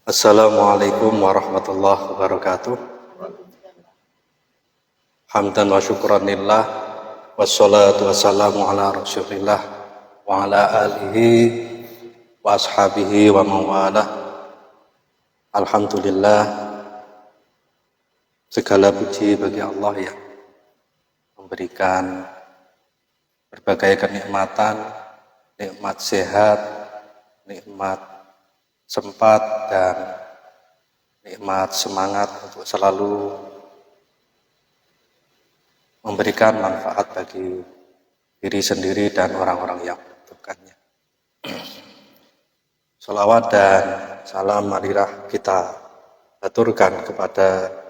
Assalamualaikum warahmatullahi wabarakatuh. Hamdan wa syukranillah, wassalatu wassalamu ala rasulillah wa ala alihi wa ashabihi wa mawalah. Alhamdulillah, segala puji bagi Allah yang memberikan berbagai kenikmatan, nikmat sehat, nikmat sempat, dan nikmat semangat untuk selalu memberikan manfaat bagi diri sendiri dan orang-orang yang membutuhkannya. Salawat dan salam marilah kita aturkan kepada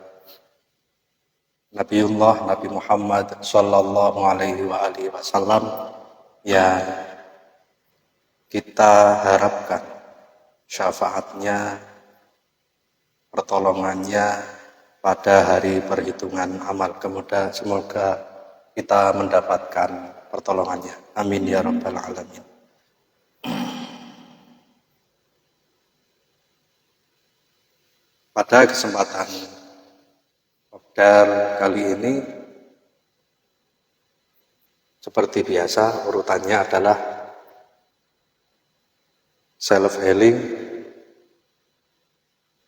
Nabiullah Nabi Muhammad sallallahu alaihi wasallam yang kita harapkan syafaatnya, pertolongannya pada hari perhitungan amal. Semoga kita mendapatkan pertolongannya. Amin ya rabbal alamin. Pada kesempatan Kopdar kali ini, seperti biasa, urutannya adalah self healing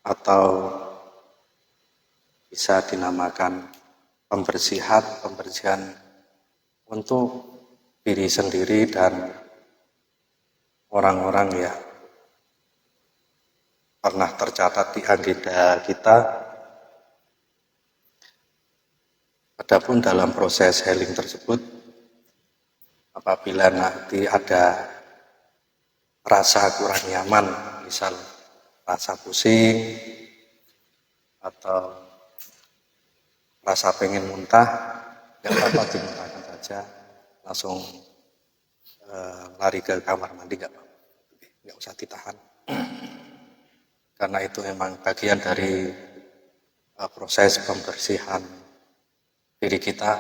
atau bisa dinamakan pembersihan untuk diri sendiri dan orang-orang yang pernah tercatat di agenda kita. Adapun dalam proses healing tersebut, apabila nanti ada rasa kurang nyaman, misal rasa pusing atau rasa pengen muntah, nggak apa-apa, dimuntahkan saja, langsung lari ke kamar mandi, nggak usah ditahan, karena itu memang bagian dari proses pembersihan diri kita,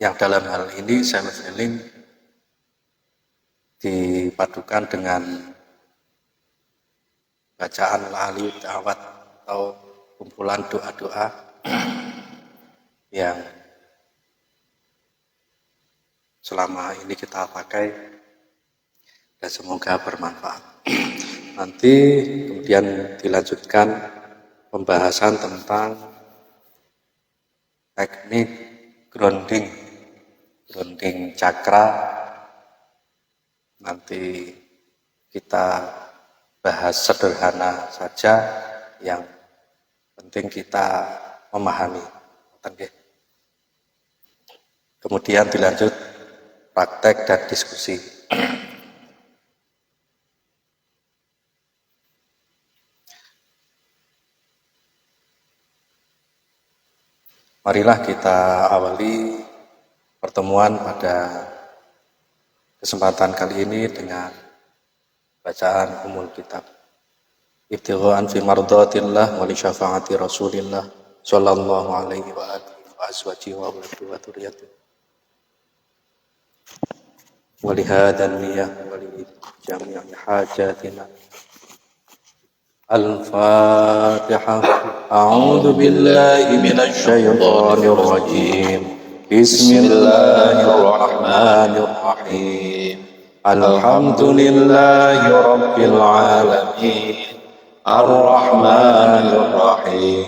yang dalam hal ini self healing dipadukan dengan bacaan lali da'awat atau kumpulan doa-doa yang selama ini kita pakai, dan semoga bermanfaat. Nanti kemudian dilanjutkan pembahasan tentang teknik grounding cakra. Nanti kita bahas sederhana saja, yang penting kita memahami. Kemudian dilanjut praktek dan diskusi. Marilah kita awali pertemuan pada kesempatan kali ini dengan bacaan umul kitab. Ibtigha'an fi mardatillah wa li syafaati Rasulillah sallallahu alaihi wa alihi wa azwajihi wa dzurriyyatihi. Wa li hadan niyyah wa li jami'i hajatina. Al-Fatihah. A'udzu billahi minasy syaithanir rajim. Bismillahirrahmanirrahim. Alhamdulillahi rabbil alamin. Ar-Rahmanir Rahim.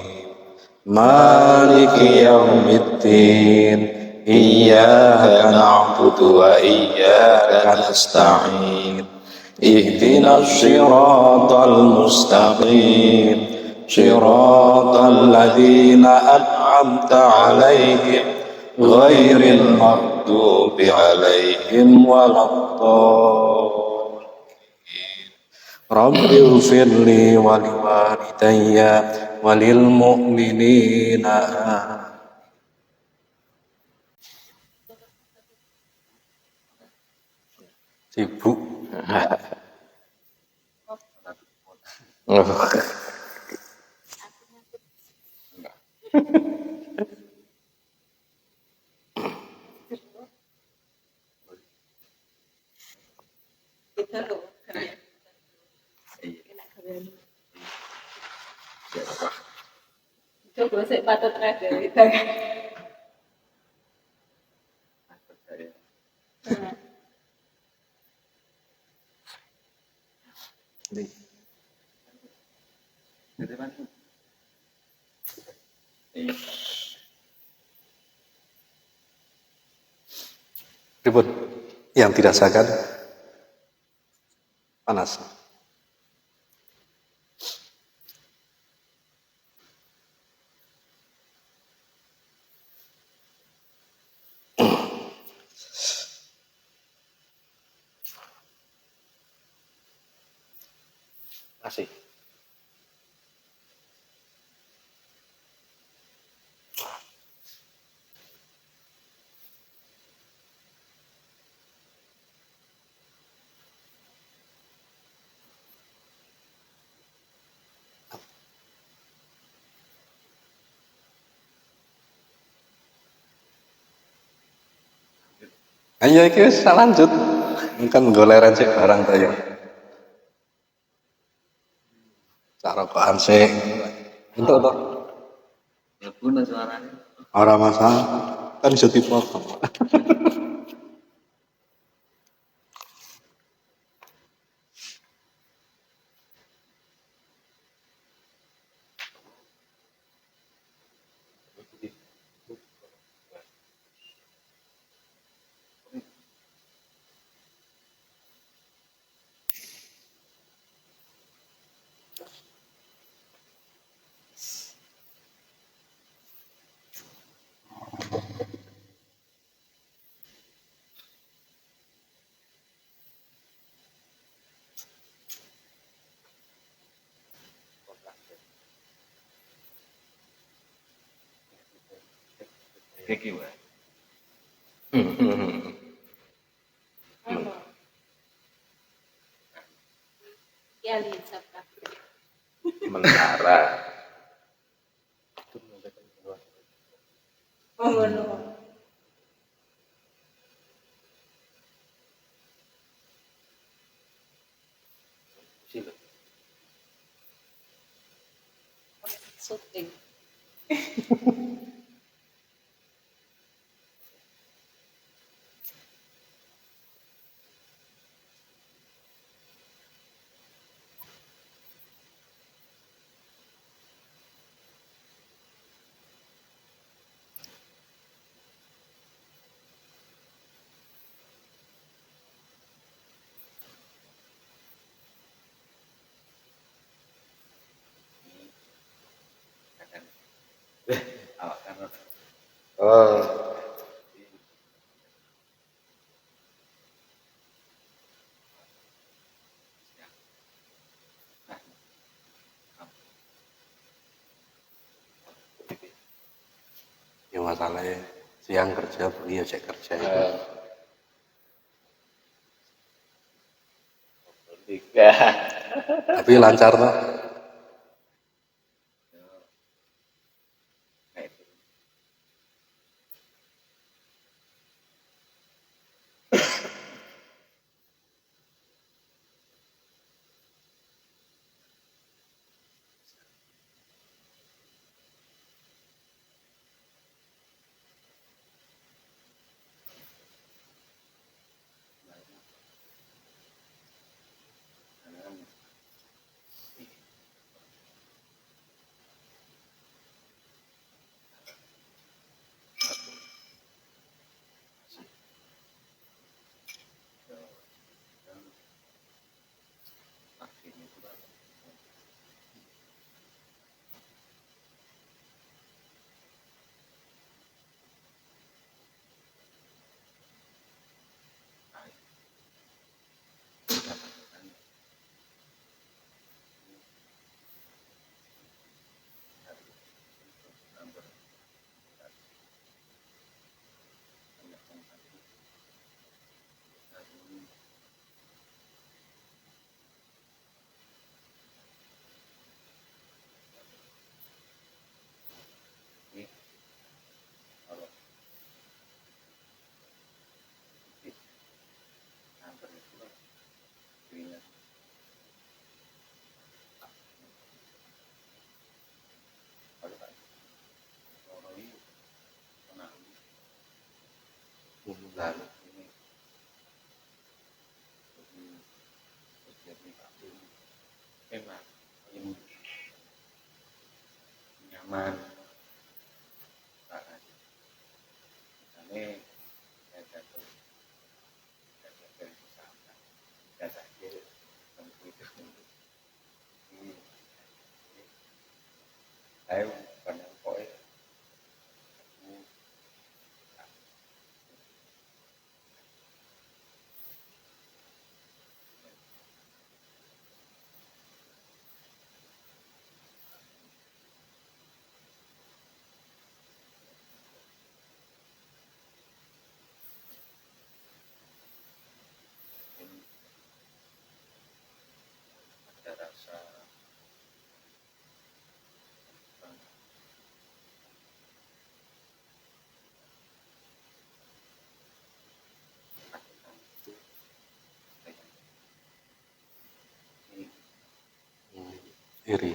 Maliki yaumiddin. Iyyaka na'budu wa iyyaka nasta'in. Ihdinas siratal mustaqim. Siratal ladzina an'amta 'alaihim ghairil maghdubi 'alaihim waladdallin. Rabbi ighfirli wa liwalidayya wa lil mu'minina. Sibuk. Coba sik patut ada itu. Ribut. Yang dirasakan panas. Masih. Ayo iki wis lanjut. Kan goleran sik barang ta ya. Cara kokan sik. Entuk to. Ya pun suaranya. Ora masalah. Kan iso dipotong. Kiki wae. Ya lihat Mentara. oh ngono. Syuting. Awak kan. Oh. Ya masalahnya siang kerja, bengi ya cek kerja itu. Tiga. Tapi lancar toh. lalu ini jadi memang ini nyaman karena misalnya ada dari pesantren ada saja tentu itu ini saya bukan yang kok ya ada rasa iri.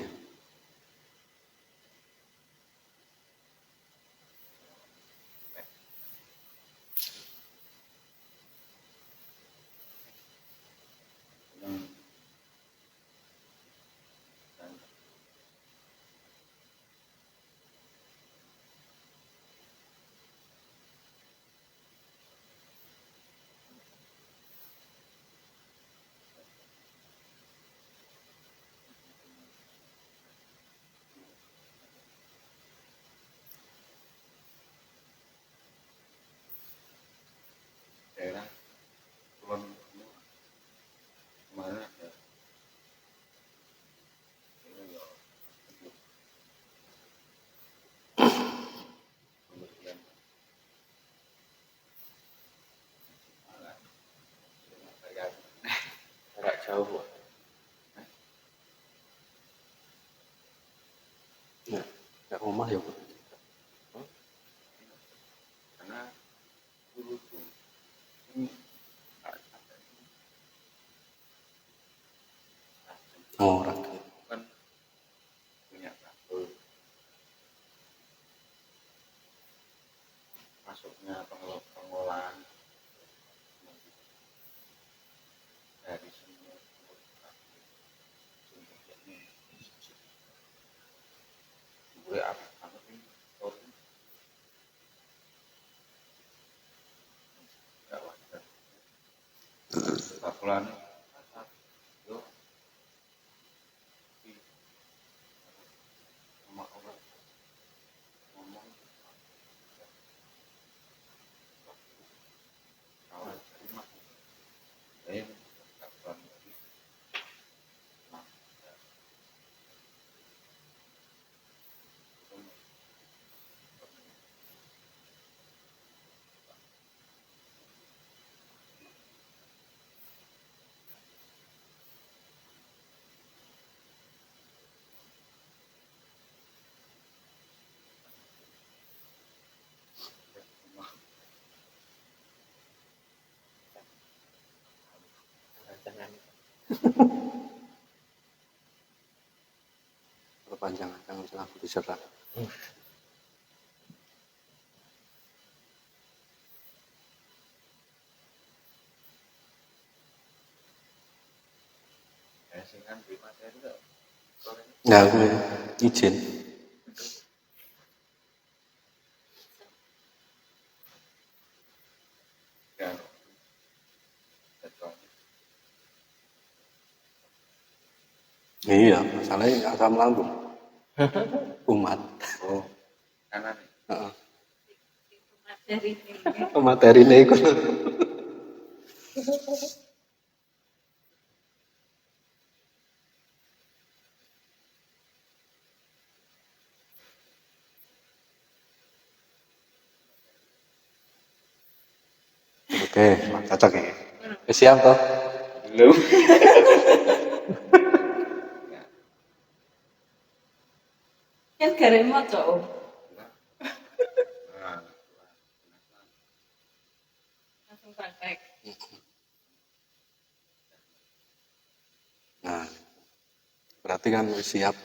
daerah kulon kemana ada ini ya kemudian malah kayak Agak jauh, Pak. Nggak rumah ya, Pak. karena dulu tuh ini Oh, rakyat. kan punya kabel masuknya pengolahan dari semua sumbernya gue apa ini sorry nggak wajar bakulan yo sama orang ngomong kawan terima saya bakulan lagi nah Jangan. Perpanjangan, jangan langsung diserang. singkan di materi kok sore Nggak, gue izin. kan betul Iya, masalahnya asam lambung. Umat. oh kanan Heeh. Materi ini. Materinya itu. Oke, cocok ya. Siap toh? belum Kan keren mau cowok. nah Langsung praktek. Nah, berarti kan siap.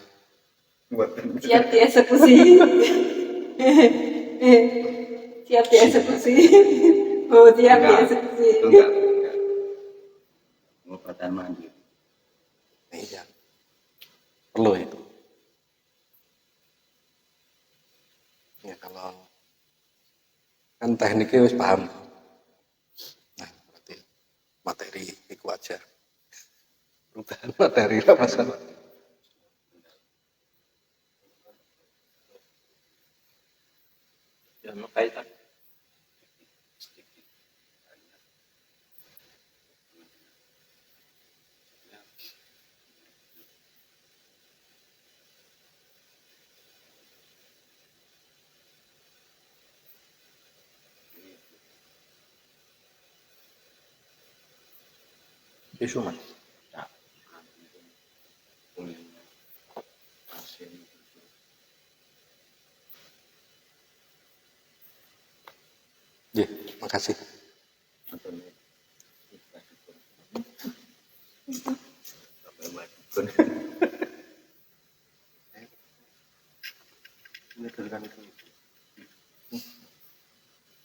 buat Siap dieksekusi. Siap dieksekusi. Oh, dia biasa Itu sih. enggak. Pengobatan mandiri. Iya, perlu itu. Ya kalau kan tekniknya wis paham. Nah, berarti materi itu aja. Perubahan materi lah masalah. Ya makanya isu mas. Ya, kuliahnya masih Ya, makasih. atau nih sampai mati. Ini kan itu.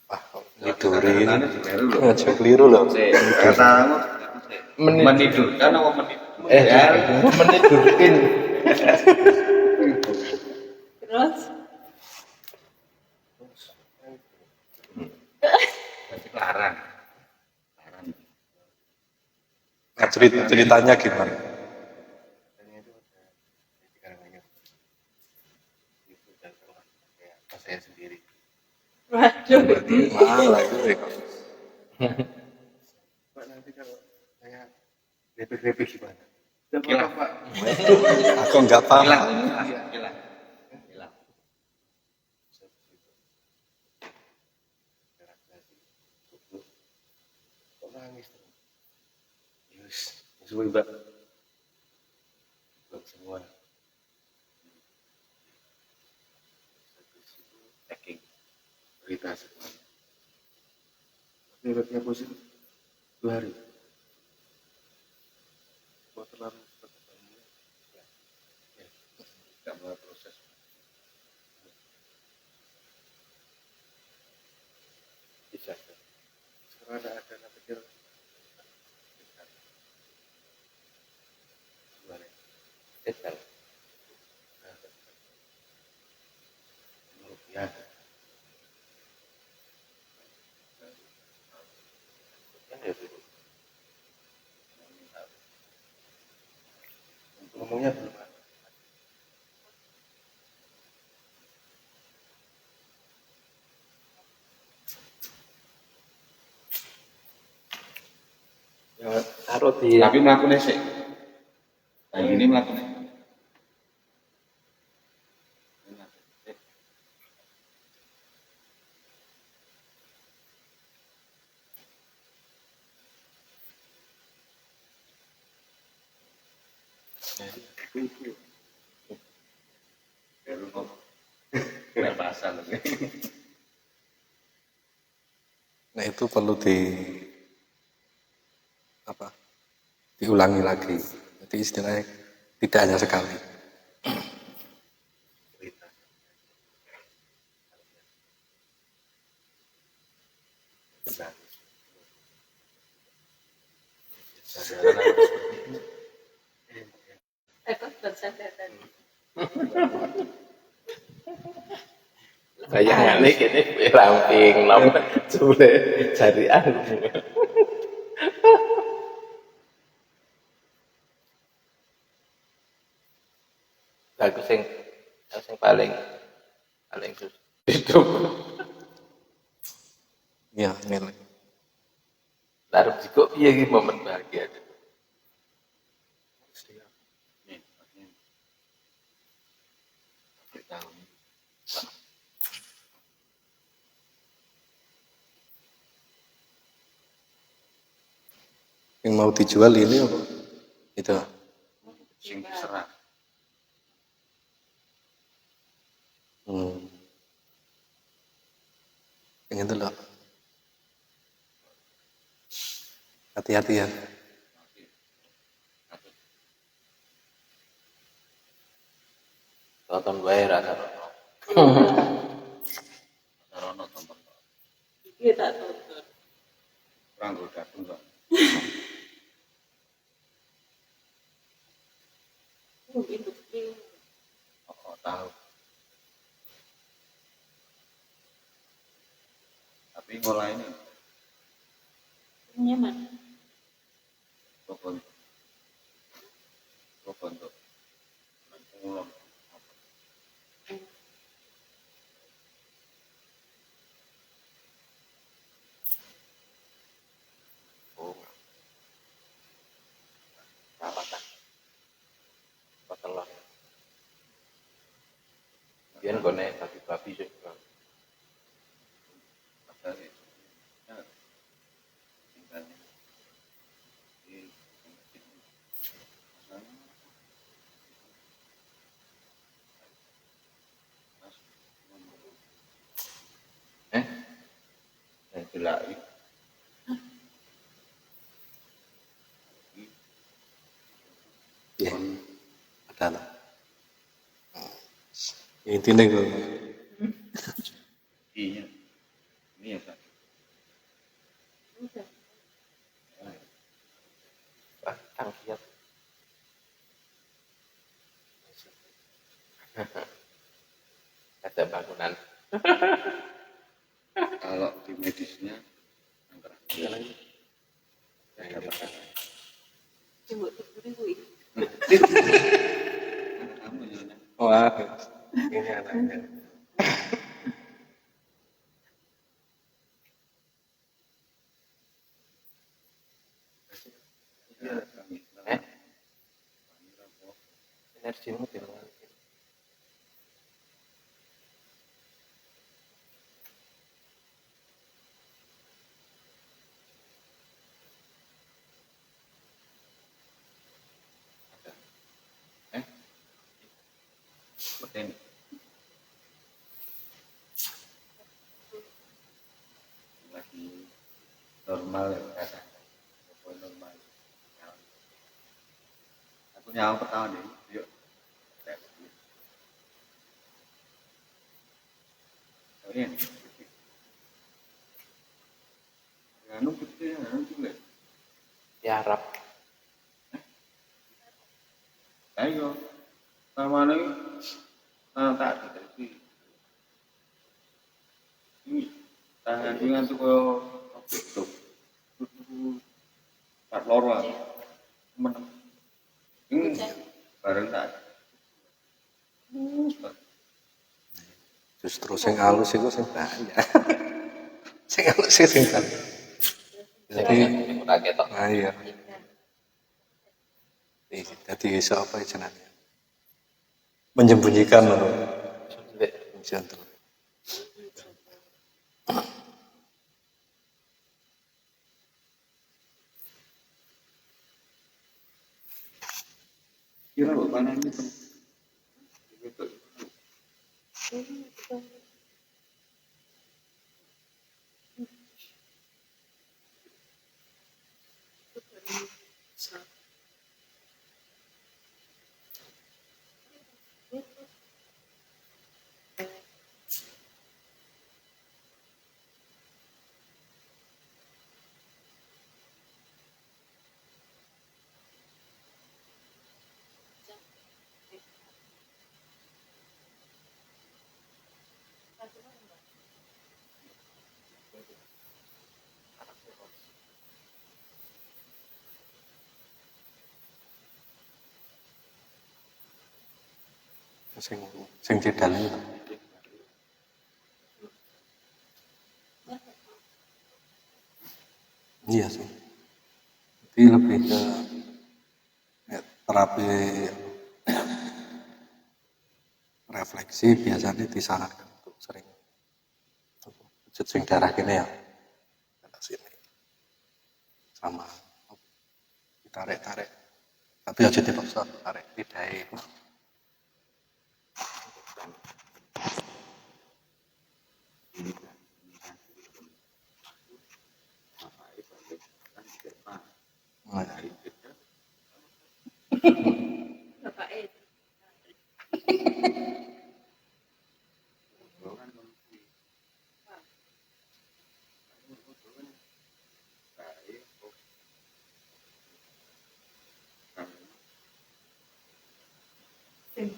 Wah, tidurin. Keliru loh. Aja keliru loh. Katamu menidurkan apa menidurkan? Menidurkin. Terus, Berarti larang. Larang. Nah, ceritanya gimana? Saya sendiri. waduh. Malah itu Pak nanti kalau saya repik gimana? Tidak Gila. apa-apa Pak. aku nggak paham. Hilang. Kok nangis terus? Yus, suwi Mbak. Buat semua. Packing. Berita semuanya. Tapi webnya positif 2 hari. Kok terlalu cepat bangunnya? Ya. Tidak mau proses. Bisa. Sekarang ada anak kecil. Gimana? Esal. Ya. Ngomongnya belum ada. Ya taruh di Tapi melakukannya sih. Nah ini melakukannya. Baru ngomong. Nggak pasal. Nah itu perlu diulangi lagi. Jadi istilahnya tidak hanya sekali. Takut bercanda tadi. bayangannya gini ramping nomor sudah cari aku. Aku sing paling susah hidup. Ya, nilai. Larut juga piye iki momen bahagia. Yang mau dijual ini apa? Itu. Sing serah. Yang itu loh. Hati-hati ya. Tonton bae rasa. Rono tonton. Kita tuntut. industri. Oh, tahu. Tapi ngolah ini Nyaman. pokok untuk ngulon. Oh, perawatan petelon. Biar gue nih babi sih. Ada sih. Ya, tinggalnya di yang dilai Ya, adalah. Intinya gue iya ini ya Pak. Wah, Kang siap. Ada bangunan. Kalau di medisnya antara Nah, ini Pak. Coba diberi. kamu ya Wah, ini anaknya. Eh, energimu di luar. seperti ini lagi normal ya kata normal aku nyawa pertama deh yuk ini nganu gede nganu juga Tiarap. ayo sama lagi tak ada dari ini tahan dengan tuh objek tak loro menang ini bareng tak Justru sing halus itu sing bahaya. Sing halus itu sing bahaya. Jadi, Udah ketok. nah iya. Jadi iso apa jenenge? Menyembunyikan loh. Jantung. kira lo panen itu Sing didalem. Iya sih. Jadi lebih ke terapi refleksi biasanya disarankan untuk sering sing darah gini ya ke sini sama ditarik-tarik tapi aja dipaksa tarik lidahnya Bapak Jam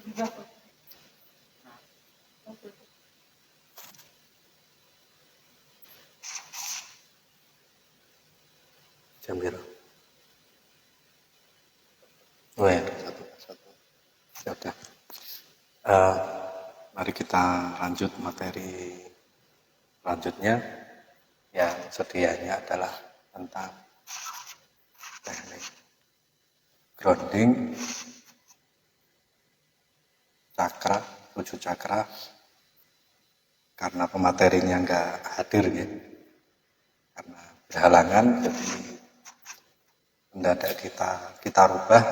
berapa? Oh ya, satu. Ya udah. Mari kita lanjut materi selanjutnya yang sedianya adalah tentang teknik grounding cakra, 7 cakra. Karena pematerinya nggak hadir ya, karena berhalangan, jadi mendadak kita rubah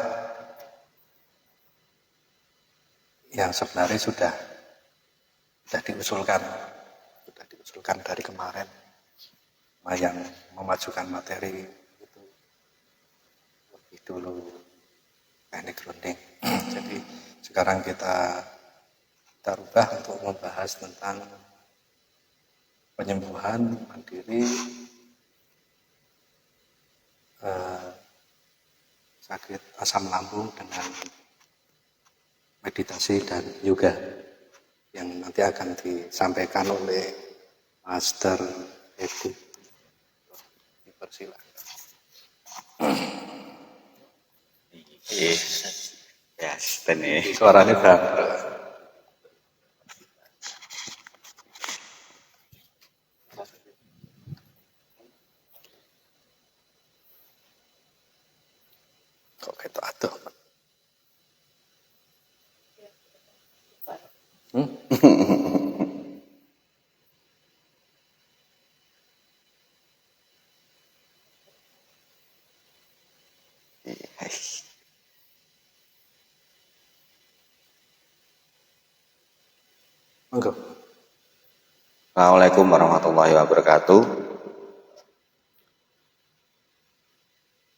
yang sebenarnya sudah diusulkan dari kemarin. Yang memajukan materi itu lebih dulu teknik grounding. Jadi sekarang kita rubah untuk membahas tentang penyembuhan mandiri sakit asam lambung dengan meditasi dan yoga yang nanti akan disampaikan oleh Master Edi. Dipersilakan. Ya, ini Suaranya bang. Kok gitu atuh? Monggo. Assalamualaikum warahmatullahi wabarakatuh.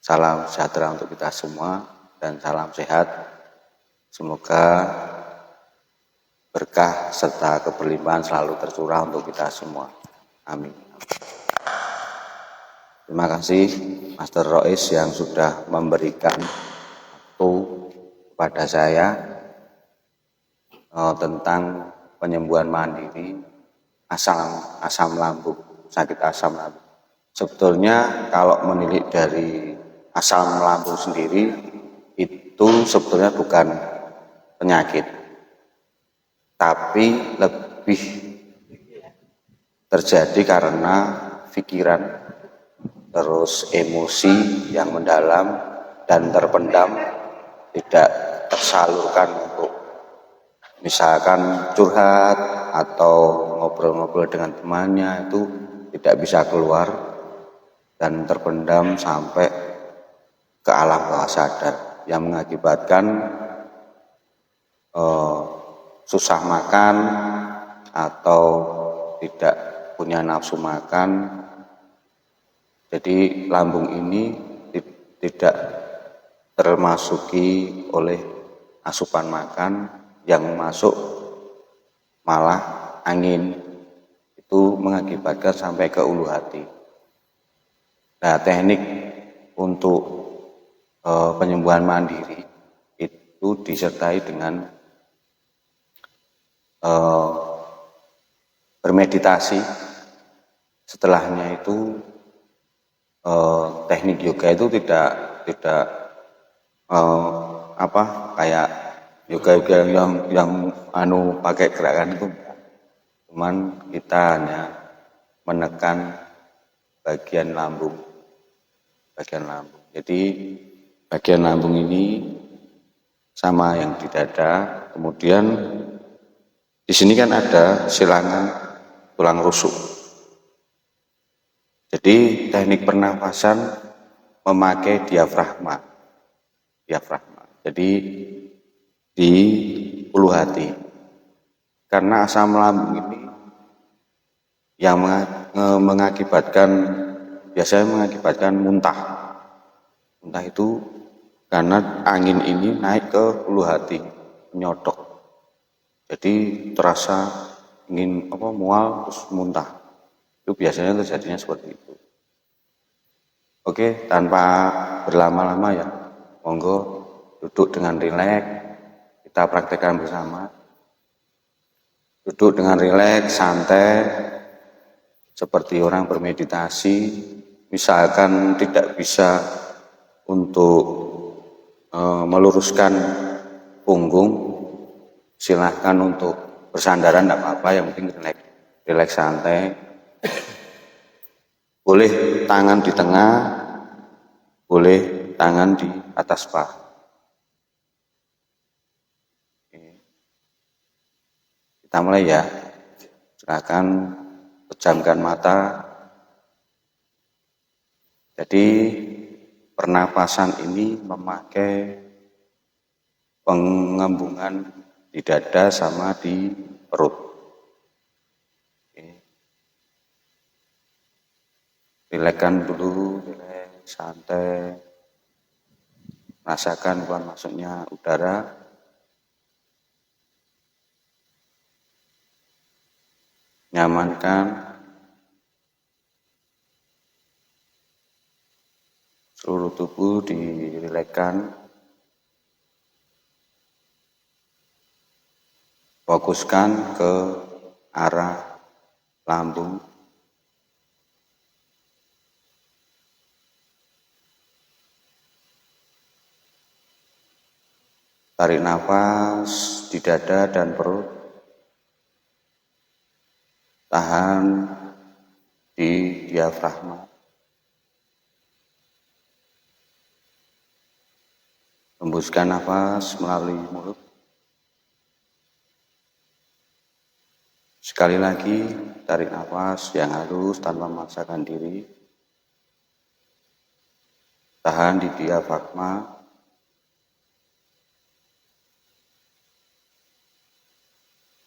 Salam sejahtera untuk kita semua dan salam sehat. Semoga berkah serta keberlimpahan selalu tercurah untuk kita semua. Amin. Terima kasih Master Rois yang sudah memberikan waktu kepada saya tentang penyembuhan mandiri asam lambung, sakit asam lambung. Sebetulnya kalau menilik dari asam lambung sendiri itu sebetulnya bukan penyakit, tapi lebih terjadi karena pikiran, terus emosi yang mendalam dan terpendam, tidak tersalurkan untuk misalkan curhat atau ngobrol-ngobrol dengan temannya, itu tidak bisa keluar dan terpendam sampai ke alam bawah sadar yang mengakibatkan susah makan atau tidak punya nafsu makan. Jadi lambung ini tidak termasuki oleh asupan makan, yang masuk malah angin, itu mengakibatkan sampai ke ulu hati. Nah, teknik untuk penyembuhan mandiri itu disertai dengan bermeditasi. Setelahnya itu teknik yoga itu tidak kayak yoga yang pakai gerakan itu, cuman kita hanya menekan bagian lambung. Jadi bagian lambung ini sama yang di dada, kemudian di sini kan ada silangan tulang rusuk. Jadi teknik pernafasan memakai diafragma. Jadi di ulu hati. Karena asam lambung ini yang biasanya mengakibatkan muntah. Muntah itu karena angin ini naik ke ulu hati, menyodok. Jadi terasa ingin mual terus muntah. Itu biasanya terjadinya seperti itu. Oke, tanpa berlama-lama ya, monggo duduk dengan rileks, kita kita praktekkan bersama. Duduk dengan rileks, santai, seperti orang bermeditasi. Misalkan tidak bisa untuk meluruskan punggung, silahkan untuk bersandaran, tidak apa-apa, yang penting rileks santai. Boleh tangan di tengah, boleh tangan di atas paha. Kita mulai ya. Silakan pejamkan mata. Jadi pernapasan ini memakai pengembungan di dada sama di perut. Rilekskan dulu, rileks, santai. Rasakan keluar masuknya udara. Nyamankan seluruh tubuh, dirilekskan. Fokuskan ke arah lambung. Tarik nafas di dada dan perut. Tahan di diafragma. Hembuskan nafas melalui mulut. Sekali lagi, tarik nafas yang halus tanpa memaksakan diri. Tahan di diafragma.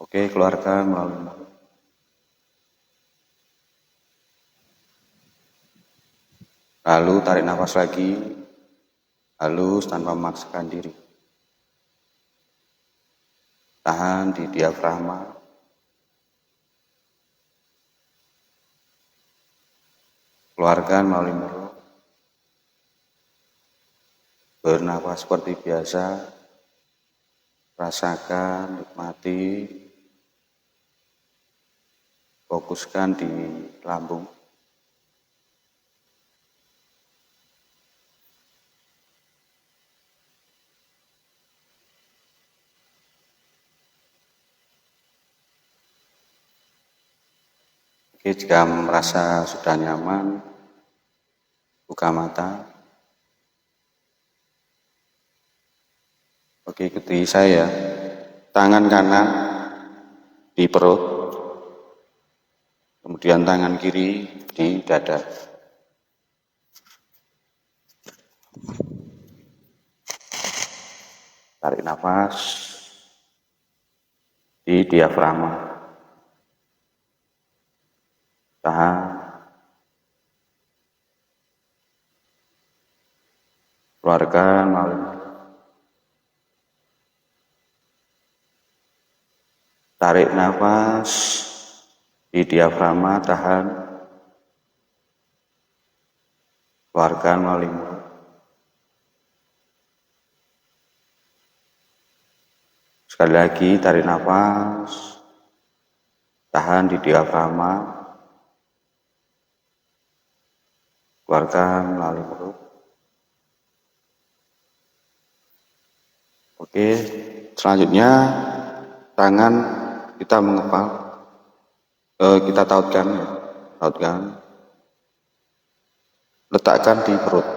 Oke, keluarkan melalui mulut. Lalu tarik nafas lagi, halus tanpa memaksakan diri. Tahan di diafragma. Keluarkan melalui mulut. Bernafas seperti biasa. Rasakan, nikmati. Fokuskan di lambung. Oke, jika merasa sudah nyaman, buka mata. Oke, ikuti saya. Tangan kanan di perut, kemudian tangan kiri di dada. Tarik nafas di diafragma. Tahan. Keluarkan melalui mulut. Tarik nafas di diafragma, tahan. Keluarkan melalui mulut. Sekali lagi, tarik nafas. Tahan di diafragma. Keluarkan melalui mulut. Oke, selanjutnya tangan kita mengepal, kita tautkan, letakkan di perut.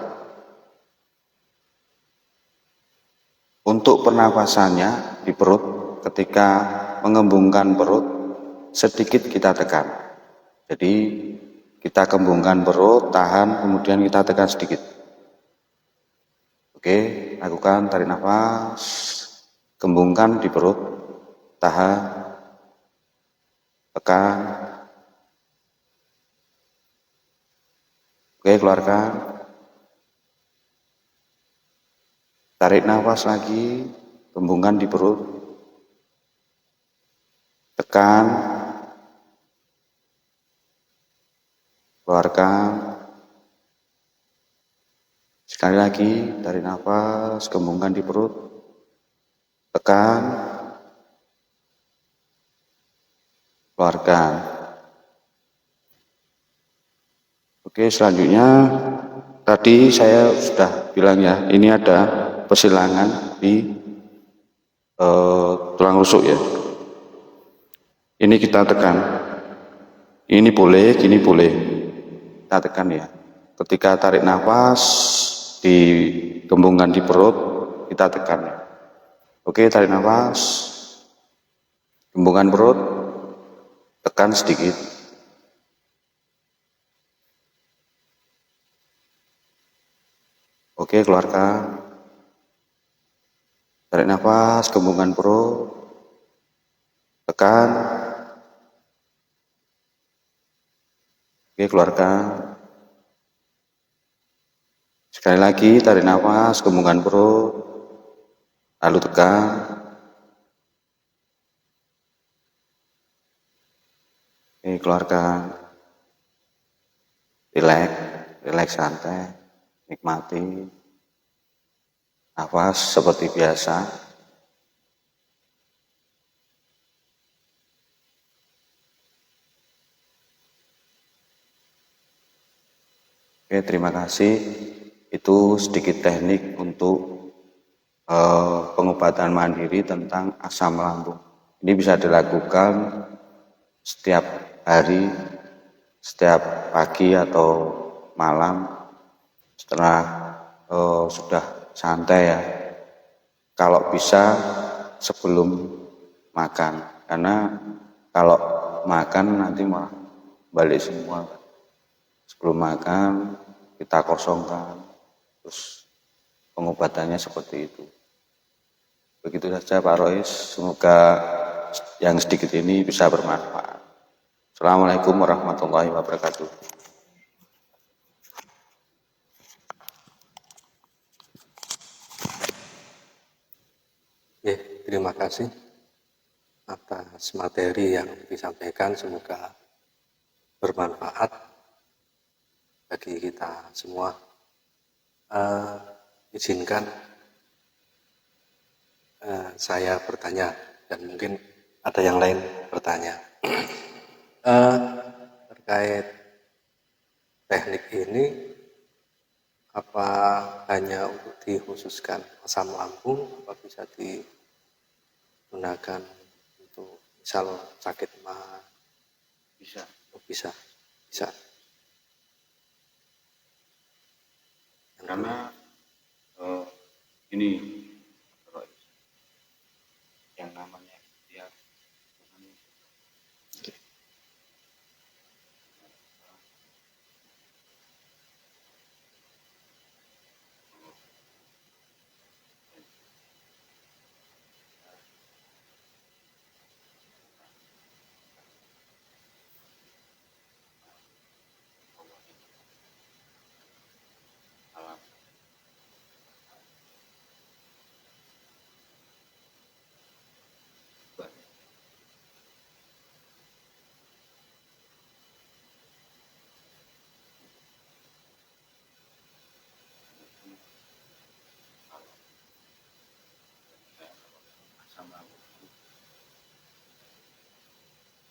Untuk pernapasannya di perut, ketika mengembungkan perut, sedikit kita tekan. Jadi kita kembungkan perut, tahan, kemudian kita tekan sedikit. Oke, lakukan, tarik nafas, kembungkan di perut, tahan, tekan. Oke, keluarkan. Tarik nafas lagi, kembungkan di perut, tekan, keluarkan. Sekali lagi, tarik nafas, kembungkan di perut, tekan, keluarkan. Oke, selanjutnya tadi saya sudah bilang ya, ini ada persilangan di tulang rusuk ya. Ini kita tekan. Ini boleh, gini boleh. Kita tekan ya. Ketika tarik nafas di gembungkan di perut, kita tekan ya. Oke, tarik nafas. Gembungkan perut, tekan sedikit. Oke, keluarkan. Tarik nafas, gembungkan perut, tekan. Oke, keluarkan. Sekali lagi, tarik nafas, gembungkan perut, lalu tekan. Oke, keluarkan. Rileks santai, nikmati nafas seperti biasa. Oke, terima kasih. Itu sedikit teknik untuk pengobatan mandiri tentang asam lambung. Ini bisa dilakukan setiap hari, setiap pagi atau malam setelah sudah santai ya. Kalau bisa sebelum makan, karena kalau makan nanti malah balik semua. Sebelum makan kita kosongkan, terus pengobatannya seperti itu. Begitu saja Pak Rois, semoga yang sedikit ini bisa bermanfaat. Assalamualaikum warahmatullahi wabarakatuh. Ya, terima kasih atas materi yang disampaikan, semoga bermanfaat bagi kita semua. Izinkan saya bertanya dan mungkin ada yang lain bertanya. Terkait teknik ini, apa hanya untuk dikhususkan asam lambung, apa bisa digunakan untuk misal sakit mah? Bisa. Oh, bisa. Karena ini yang namanya ya sama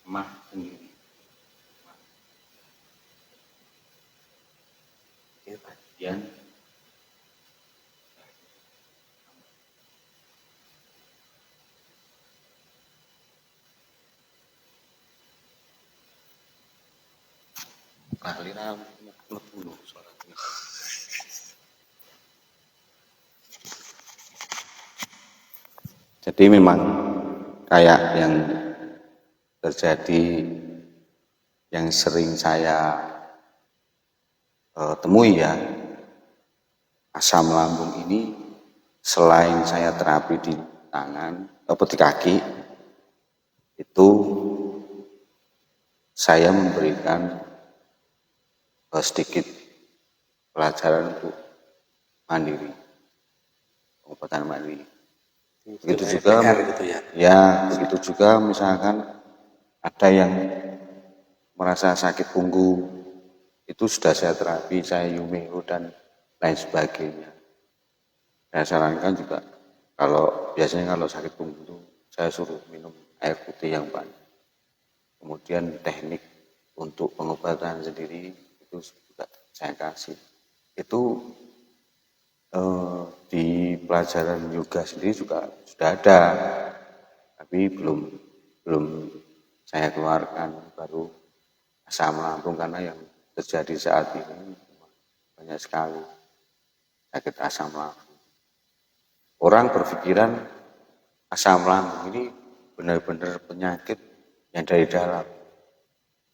mah sendiri. Kemudian aliran dulu suaranya. Jadi memang kayak yang terjadi, yang sering saya temui ya, asam lambung ini selain saya terapi di tangan atau di kaki, itu saya memberikan sedikit pelajaran untuk mandiri, pengobatan mandiri. Begitu juga, gitu ya. ya begitu juga misalkan ada yang merasa sakit punggung, itu sudah saya terapi, saya Yumeo dan lain sebagainya. Saya sarankan juga Biasanya kalau sakit punggung itu saya suruh minum air putih yang banyak. Kemudian teknik untuk pengobatan sendiri itu juga saya kasih. Itu di pelajaran yoga sendiri juga sudah ada, tapi belum saya keluarkan. Baru asam lambung, karena yang terjadi saat ini banyak sekali sakit asam lambung. Orang berpikiran asam lambung ini benar-benar penyakit yang dari dalam.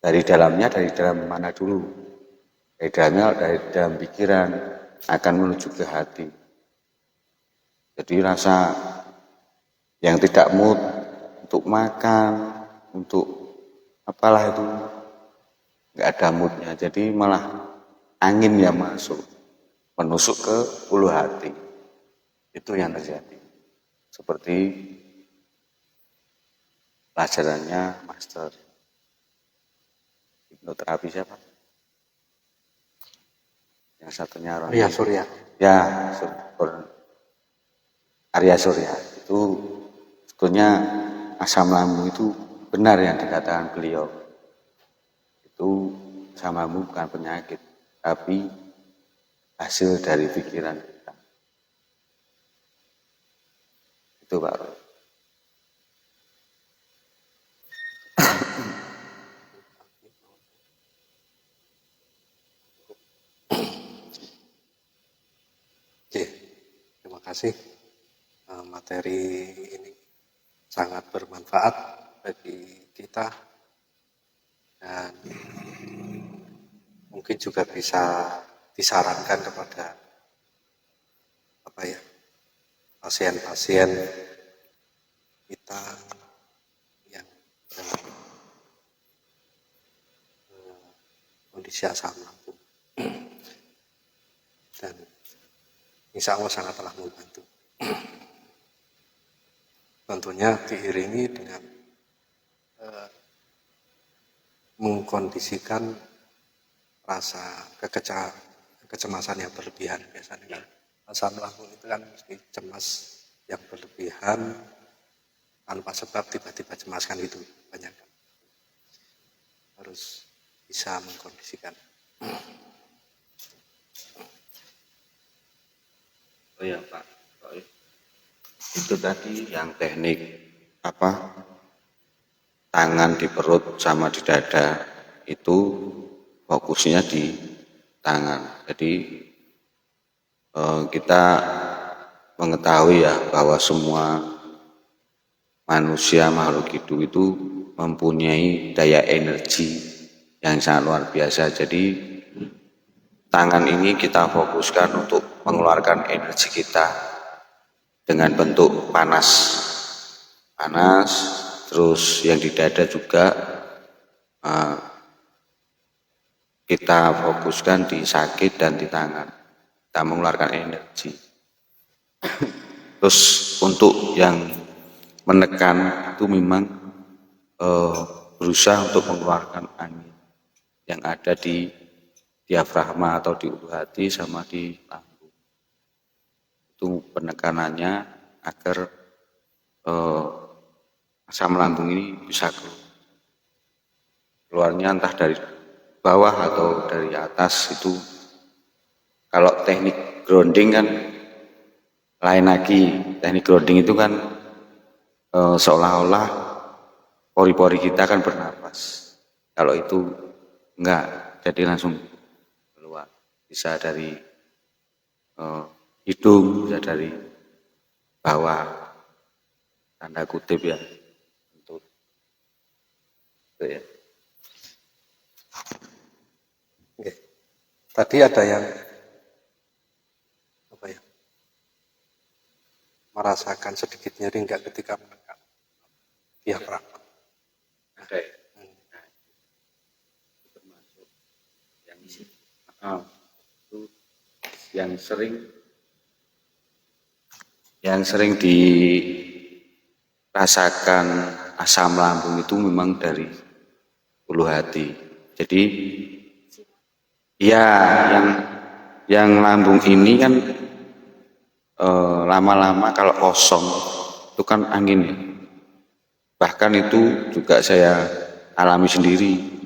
Dari dalam mana dulu? Dari dalam pikiran akan menuju ke hati. Jadi rasa yang tidak mood untuk makan, untuk apalah itu, nggak ada moodnya. Jadi malah angin yang masuk, menusuk ke ulu hati. Itu yang terjadi. Seperti pelajarannya master hipnoterapi siapa? Yang satunya Arya Surya. Ya, Arya Surya. Itu sebetulnya asam lambung itu benar yang dikatakan beliau. Itu asam lambung bukan penyakit, tapi hasil dari pikiran kita. Itu Pak Roy. Oke, terima kasih. Materi ini sangat bermanfaat bagi kita dan mungkin juga bisa disarankan kepada pasien-pasien kita yang dalam kondisi asam lambung, dan insya Allah sangatlah membantu. Tentunya diiringi dengan mengkondisikan rasa kecemasan yang berlebihan. Biasanya kan asam lambung itu kan mesti cemas yang berlebihan tanpa sebab, tiba-tiba cemas, kan itu banyak. Harus bisa mengkondisikan. Oh ya Pak, itu tadi yang teknik tangan di perut sama di dada, itu fokusnya di tangan. Jadi kita mengetahui ya bahwa semua manusia makhluk hidup itu mempunyai daya energi yang sangat luar biasa. Jadi tangan ini kita fokuskan untuk mengeluarkan energi kita dengan bentuk panas, terus yang di dada juga kita fokuskan di sakit dan di tangan, kita mengeluarkan energi. Terus untuk yang menekan itu memang berusaha untuk mengeluarkan angin yang ada di diafragma atau di ulu hati sama di lambung. Itu penekanannya agar asam lambung ini bisa keluarnya entah dari bawah atau dari atas. Itu kalau teknik grounding kan lain lagi. Teknik grounding itu kan seolah-olah pori-pori kita kan bernapas. Kalau itu enggak, jadi langsung keluar. Bisa dari hidung, bisa dari bawah, tanda kutip ya. Untuk itu ya. Oke. Tadi ada yang merasakan sedikit nyeri enggak ketika menekan diafragma? Ada ya? Termasuk yang itu yang sering dirasakan asam lambung itu memang dari ulu hati. Jadi ya yang lambung ini kan lama-lama kalau kosong itu kan angin ya. Bahkan itu juga saya alami sendiri.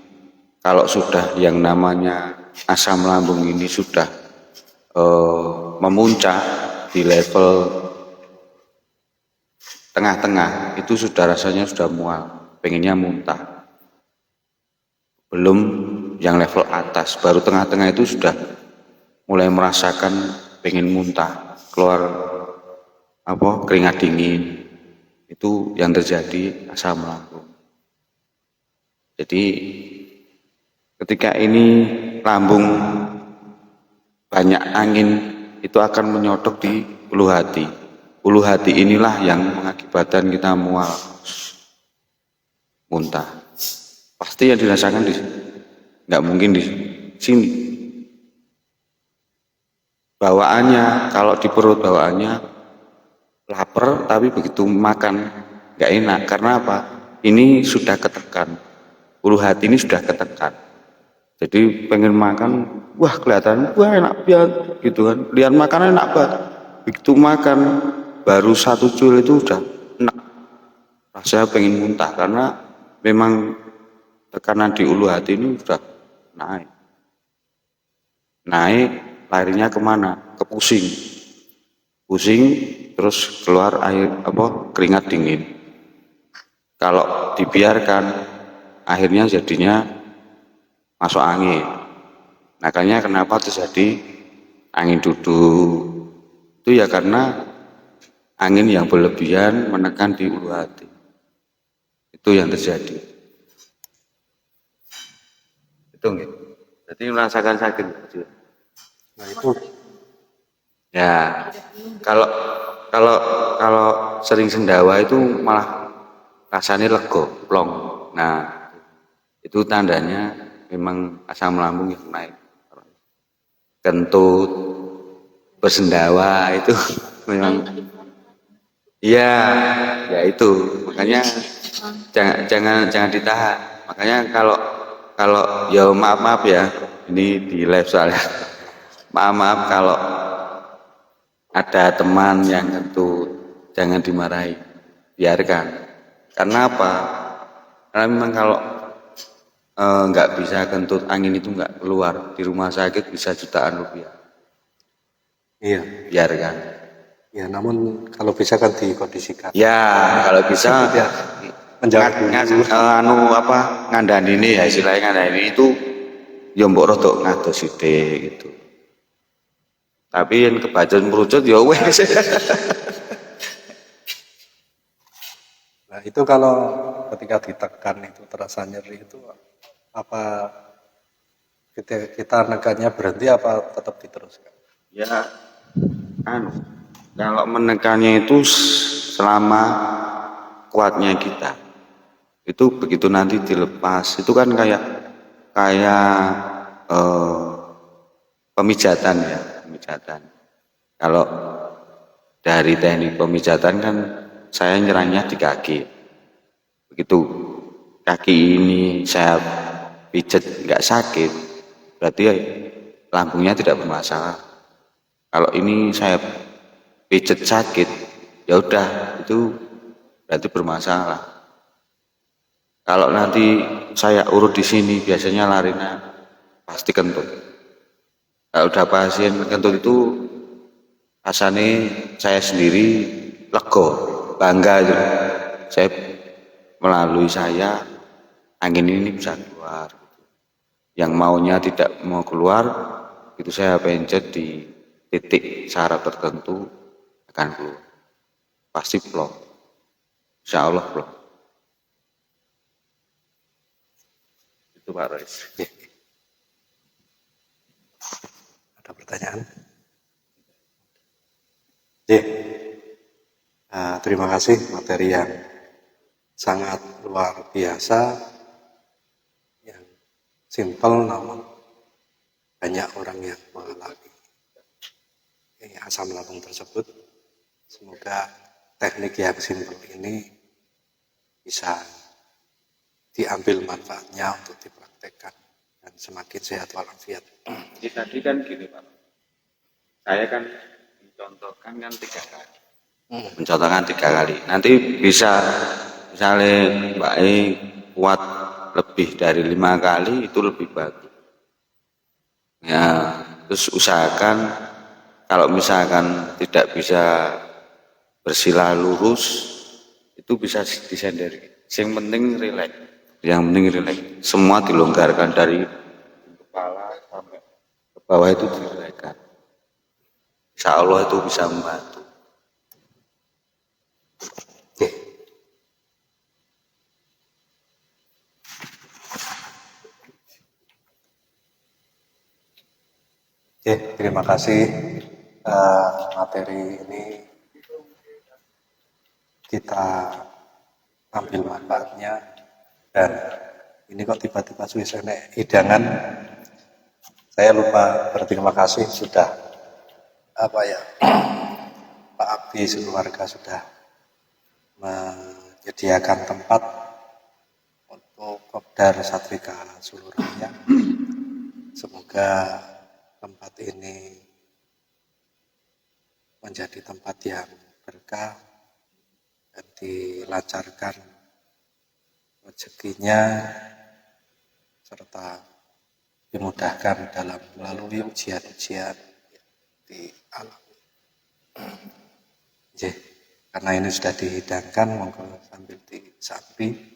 Kalau sudah yang namanya asam lambung ini sudah memuncak di level tengah-tengah, itu sudah rasanya sudah mual, pengennya muntah. Belum yang level atas, baru tengah-tengah itu sudah mulai merasakan pengen muntah, keluar keringat dingin. Itu yang terjadi asam lambung. Jadi ketika ini lambung banyak angin, itu akan menyodok di ulu hati. Ulu hati inilah yang mengakibatkan kita mual, muntah. Pasti yang dirasakan di sini, nggak mungkin di sini. Bawaannya, kalau di perut bawaannya lapar, tapi begitu makan nggak enak. Karena apa? Ini sudah ketekan. Ulu hati ini sudah ketekan. Jadi pengen makan, wah kelihatan, wah enak banget gitu kan. Lihat makanan enak banget. Begitu makan, baru 1 cul itu udah enak. Rasanya pengen muntah karena memang tekanan di ulu hati ini sudah naik. Naik, larinya kemana? Ke pusing. Pusing, terus keluar air keringat dingin. Kalau dibiarkan, akhirnya jadinya masuk angin. Makanya kenapa terjadi angin duduk? Itu ya karena angin yang berlebihan menekan di ulu hati. Itu yang terjadi. Itu enggak? Jadi merasakan sakit. Nah itu Ya, kalau kalau sering sendawa itu malah rasanya lego, plong. Nah, itu tandanya memang asam lambung yang naik. Kentut, bersendawa itu memang iya, ya itu. Makanya jangan ditahan. Makanya kalau ya maaf ya, ini di live soalnya. Maaf kalau ada teman yang kentut, jangan dimarahi, biarkan. Karena apa? Karena memang kalau nggak bisa kentut, angin itu nggak keluar, di rumah sakit bisa jutaan rupiah. iya. Biarkan. Ya, namun kalau bisa kan dikondisikan. Ya, kalau bisa Ya, menjawab ngandani ini ya, istilahnya ngandani itu ya mbok rodok ngados sithik gitu. Tapi yang kebacan merucut ya wes. Nah itu kalau ketika ditekan itu terasa nyeri itu apa kita nekannya berhenti apa tetap diteruskan? Ya, kalau menekannya itu selama kuatnya kita. Itu begitu nanti dilepas, itu kan kayak pemijatan ya, pemijatan. Kalau dari teknik pemijatan kan saya nyerangnya di kaki. Begitu kaki ini saya pijet nggak sakit, berarti lambungnya tidak bermasalah. Kalau ini saya pijet sakit, ya udah itu berarti bermasalah. Kalau nanti saya urut di sini, biasanya larinya pasti kentut. Kalau udah pasien kentut itu rasanya saya sendiri lego, bangga itu. Saya melalui saya angin ini bisa keluar. Yang maunya tidak mau keluar, itu saya pencet di titik syarat tertentu akan keluar. Pasti plong. Insya Allah plong. Itu Pak Rois. Ada pertanyaan? Ya. Terima kasih materi yang sangat luar biasa, yang simpel namun banyak orang yang mengalami asam lambung tersebut. Semoga teknik yang simpel ini bisa diambil manfaatnya untuk dipraktekkan dan semakin sehat walafiat. Jadi tadi kan gini Pak, saya kan mencontohkan kan 3 kali. Mencontohkan 3 kali. Nanti bisa misalnya Mbak E kuat lebih dari 5 kali itu lebih bagus. Ya, terus usahakan kalau misalkan tidak bisa bersila lurus itu bisa disender. Yang penting rileks. Yang penting rileks. Semua dilonggarkan dari kepala sampai ke bawah itu dirilekskan. Insya Allah itu bisa membantu. Oke. Oke, terima kasih. Materi ini kita ambil manfaatnya, dan ini kok tiba-tiba suasana hidangan. Saya lupa berterima kasih sudah Pak Abdi sekeluarga sudah menyediakan tempat untuk Kopdar Satrika seluruhnya. Semoga tempat ini menjadi tempat yang berkah dan dilancarkan rezekinya serta dimudahkan dalam melalui ujian-ujian di alam. Karena ini sudah dihidangkan, monggo sambil disambi.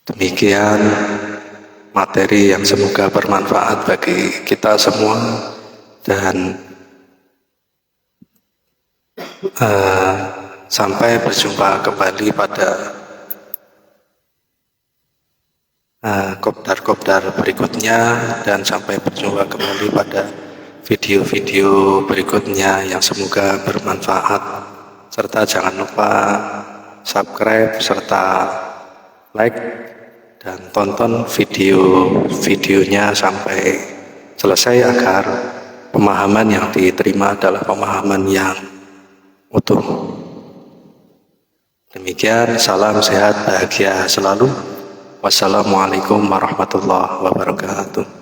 Demikian materi yang semoga bermanfaat bagi kita semua, dan sampai berjumpa kembali pada kopdar-kopdar berikutnya, dan sampai berjumpa kembali pada video-video berikutnya yang semoga bermanfaat, serta jangan lupa subscribe serta like dan tonton videonya sampai selesai agar pemahaman yang diterima adalah pemahaman yang utuh. Demikian, salam sehat bahagia selalu. Wassalamualaikum warahmatullahi wabarakatuh.